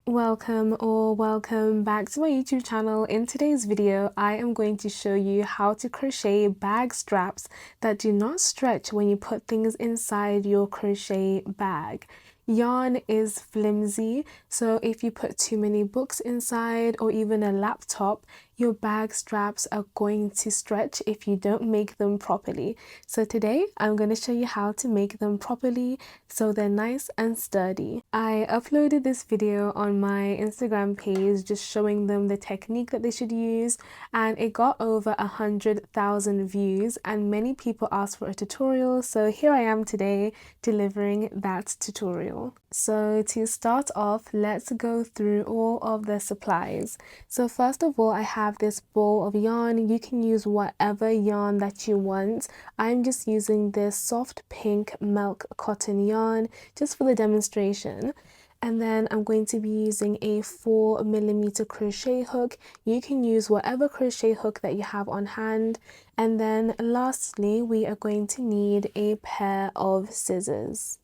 Welcome or welcome back to my YouTube channel. In today's video, I am going to show you how to crochet bag straps that do not stretch when you put things inside your crochet bag. Yarn is flimsy, so if you put too many books inside or even a laptop, your bag straps are going to stretch if you don't make them properly. So today I'm going to show you how to make them properly so they're nice and sturdy. I uploaded this video on my Instagram page just showing them the technique that they should use, and it got over 100,000 views and many people asked for a tutorial, so here I am today delivering that tutorial. So to start off, let's go through all of the supplies. So first of all, I have this ball of yarn. You can use whatever yarn that you want. I'm just using this soft pink milk cotton yarn just for the demonstration. And then I'm going to be using a 4mm crochet hook. You can use whatever crochet hook that you have on hand. And then lastly, we are going to need a pair of scissors.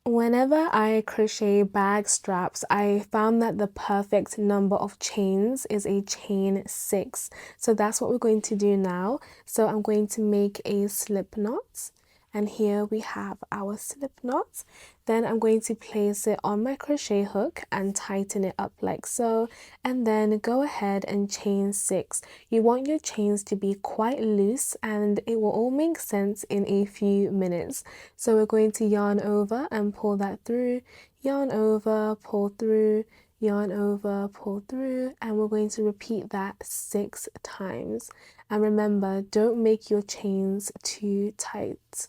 Whenever I crochet bag straps, I found that the perfect number of chains is a chain 6. So that's what we're going to do now. So I'm going to make a slip knot. And here we have our slip knot. Then I'm going to place it on my crochet hook and tighten it up like so, and then go ahead and chain 6. You want your chains to be quite loose and it will all make sense in a few minutes. So we're going to yarn over and pull that through, yarn over, pull through, yarn over, pull through, and we're going to repeat that 6 times. And remember, don't make your chains too tight.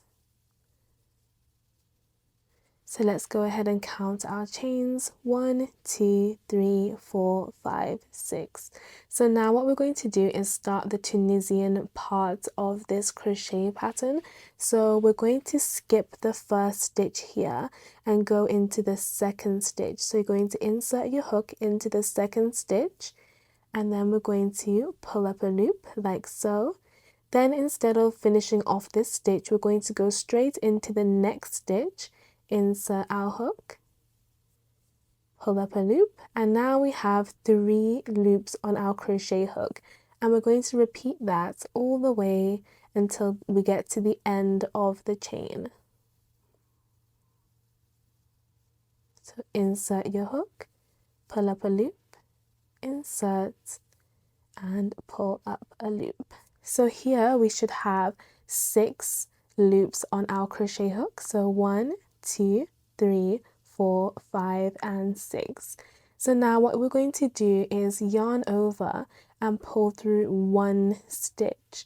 So let's go ahead and count our chains. 1, 2, 3, 4, 5, 6. So now what we're going to do is start the Tunisian part of this crochet pattern. So we're going to skip the first stitch here and go into the second stitch. So you're going to insert your hook into the second stitch, and then we're going to pull up a loop like so. Then instead of finishing off this stitch, we're going to go straight into the next stitch, insert our hook, pull up a loop, and now we have 3 loops on our crochet hook, and we're going to repeat that all the way until we get to the end of the chain. So insert your hook, pull up a loop, insert, and pull up a loop. So here we should have 6 loops on our crochet hook. So 1, 2, 3, 4, 5, and 6. So now what we're going to do is yarn over and pull through 1 stitch,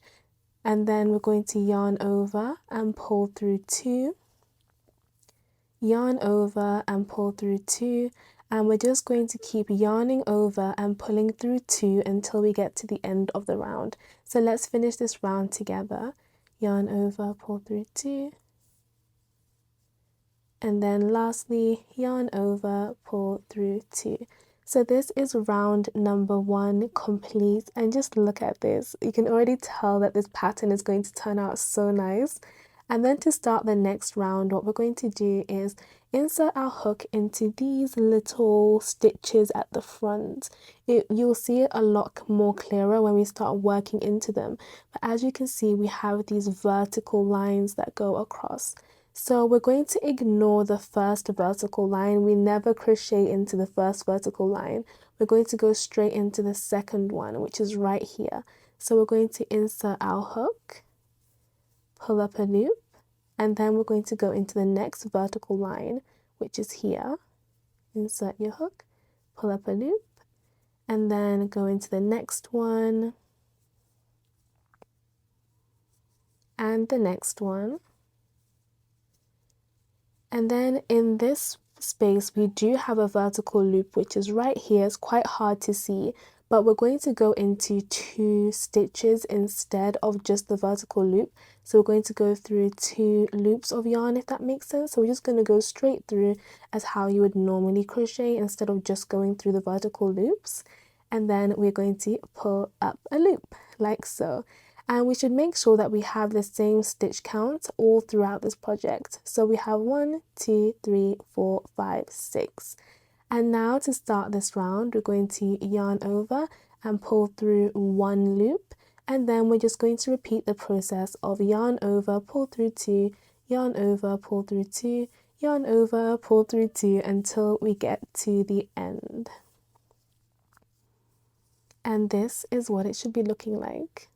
and then we're going to yarn over and pull through 2, yarn over and pull through 2, and we're just going to keep yarning over and pulling through 2 until we get to the end of the round. So let's finish this round together. Yarn over, pull through 2, and then lastly yarn over, pull through 2. So this is round number 1 complete, and just look at this. You can already tell that this pattern is going to turn out so nice. And then to start the next round, what we're going to do is insert our hook into these little stitches at the front. You'll see it a lot more clearer when we start working into them. But as you can see, we have these vertical lines that go across. So we're going to ignore the first vertical line. We never crochet into the first vertical line. We're going to go straight into the second one, which is right here. So we're going to insert our hook, pull up a loop, and then we're going to go into the next vertical line, which is here. Insert your hook, pull up a loop, and then go into the next one, and the next one. And then in this space, we do have a vertical loop, which is right here. It's quite hard to see, but we're going to go into 2 stitches instead of just the vertical loop. So we're going to go through 2 loops of yarn, if that makes sense. So we're just going to go straight through as how you would normally crochet instead of just going through the vertical loops. And then we're going to pull up a loop like so. And we should make sure that we have the same stitch count all throughout this project. So we have 1, 2, 3, 4, 5, 6. And now to start this round, we're going to yarn over and pull through one loop, and then we're just going to repeat the process of yarn over, pull through two, yarn over, pull through two, yarn over, pull through two until we get to the end. And this is what it should be looking like.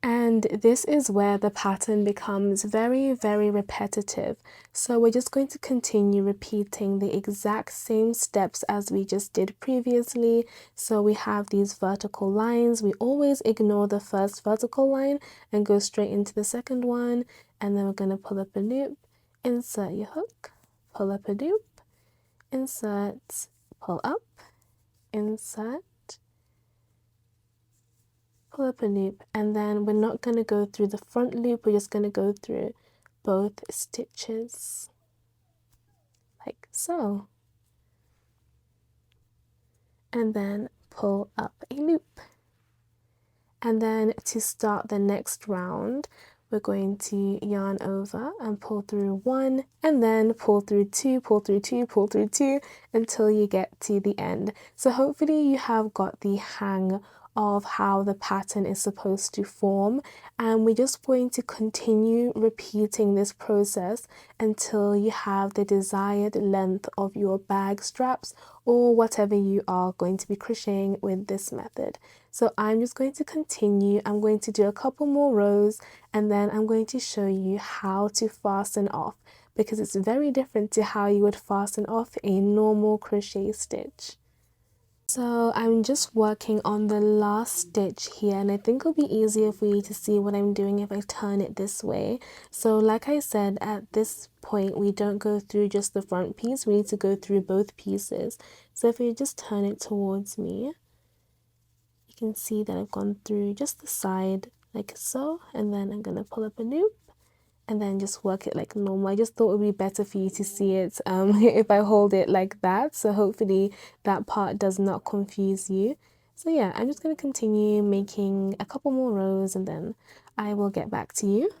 And this is where the pattern becomes very, very repetitive. So we're just going to continue repeating the exact same steps as we just did previously. So we have these vertical lines. We always ignore the first vertical line and go straight into the second one. And then we're going to pull up a loop, insert your hook, pull up a loop, insert, pull up, insert, pull up a loop, and then we're not going to go through the front loop, we're just going to go through both stitches like so, and then pull up a loop. And then to start the next round, we're going to yarn over and pull through one, and then pull through two, pull through two, pull through two until you get to the end. So hopefully you have got the hang of how the pattern is supposed to form, and we're just going to continue repeating this process until you have the desired length of your bag straps or whatever you are going to be crocheting with this method. So I'm just going to continue. I'm going to do a couple more rows, and then I'm going to show you how to fasten off, because it's very different to how you would fasten off a normal crochet stitch. So I'm just working on the last stitch here, and I think it'll be easier for you to see what I'm doing if I turn it this way. So like I said, at this point we don't go through just the front piece, we need to go through both pieces. So if you just turn it towards me, you can see that I've gone through just the side like so, and then I'm gonna pull up a loop and then just work it like normal. I just thought it would be better for you to see it if I hold it like that, so hopefully that part does not confuse you. So yeah, I'm just going to continue making a couple more rows and then I will get back to you.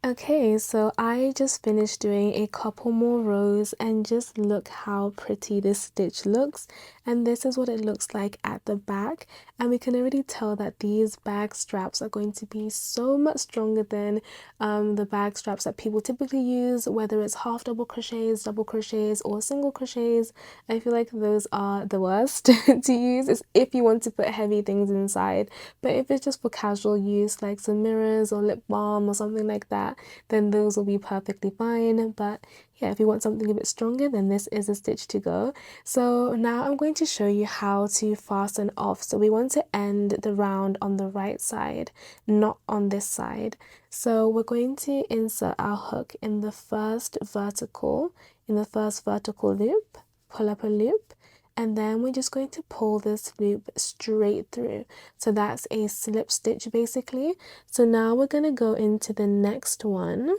Okay, so I just finished doing a couple more rows, and just look how pretty this stitch looks. And this is what it looks like at the back, and we can already tell that these bag straps are going to be so much stronger than the bag straps that people typically use, whether it's half double crochets, double crochets, or single crochets. I feel like those are the worst to use. It's if you want to put heavy things inside, but if it's just for casual use like some mirrors or lip balm or something like that, then those will be perfectly fine. But yeah, if you want something a bit stronger, then this is a stitch to go. So now I'm going to show you how to fasten off. So we want to end the round on the right side, not on this side. So we're going to insert our hook in the first vertical loop, pull up a loop, and then we're just going to pull this loop straight through. So that's a slip stitch basically. So now we're going to go into the next one,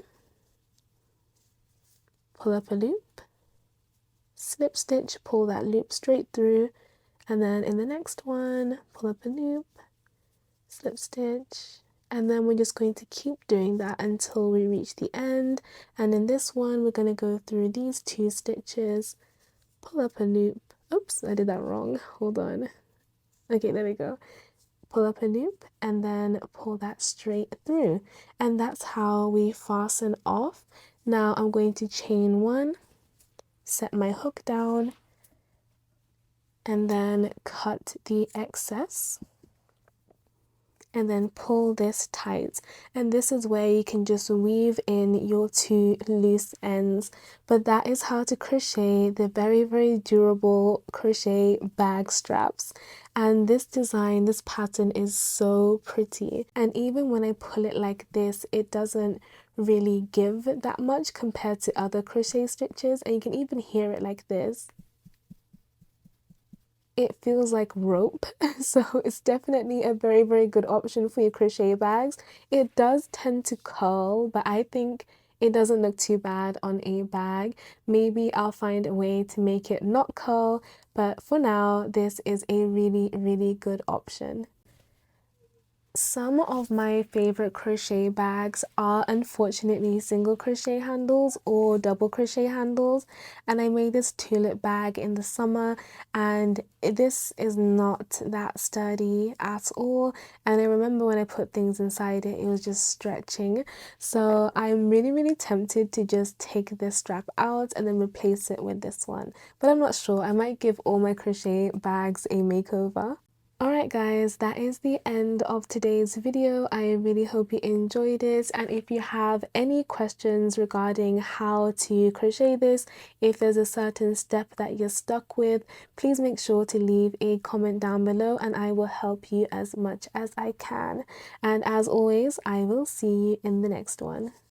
pull up a loop, slip stitch, pull that loop straight through, and then in the next one, pull up a loop, slip stitch, and then we're just going to keep doing that until we reach the end. And in this one, we're going to go through these two stitches, pull up a loop. Oops, I did that wrong. Hold on. Okay, there we go. Pull up a loop and then pull that straight through. And that's how we fasten off. Now I'm going to chain one, set my hook down, and then cut the excess. And then pull this tight, and this is where you can just weave in your two loose ends. But that is how to crochet the very, very durable crochet bag straps. And this design, this pattern is so pretty, and even when I pull it like this, it doesn't really give that much compared to other crochet stitches, and you can even hear it like this. It feels like rope, so it's definitely a very, very good option for your crochet bags. It does tend to curl, but I think it doesn't look too bad on a bag. Maybe I'll find a way to make it not curl, but for now this is a really, really good option. Some of my favorite crochet bags are unfortunately single crochet handles or double crochet handles, and I made this tulip bag in the summer, and this is not that sturdy at all, and I remember when I put things inside it, it was just stretching. So I'm really tempted to just take this strap out and then replace it with this one, but I'm not sure. I might give all my crochet bags a makeover. Alright guys, that is the end of today's video. I really hope you enjoyed it, and if you have any questions regarding how to crochet this, if there's a certain step that you're stuck with, please make sure to leave a comment down below and I will help you as much as I can. And as always, I will see you in the next one.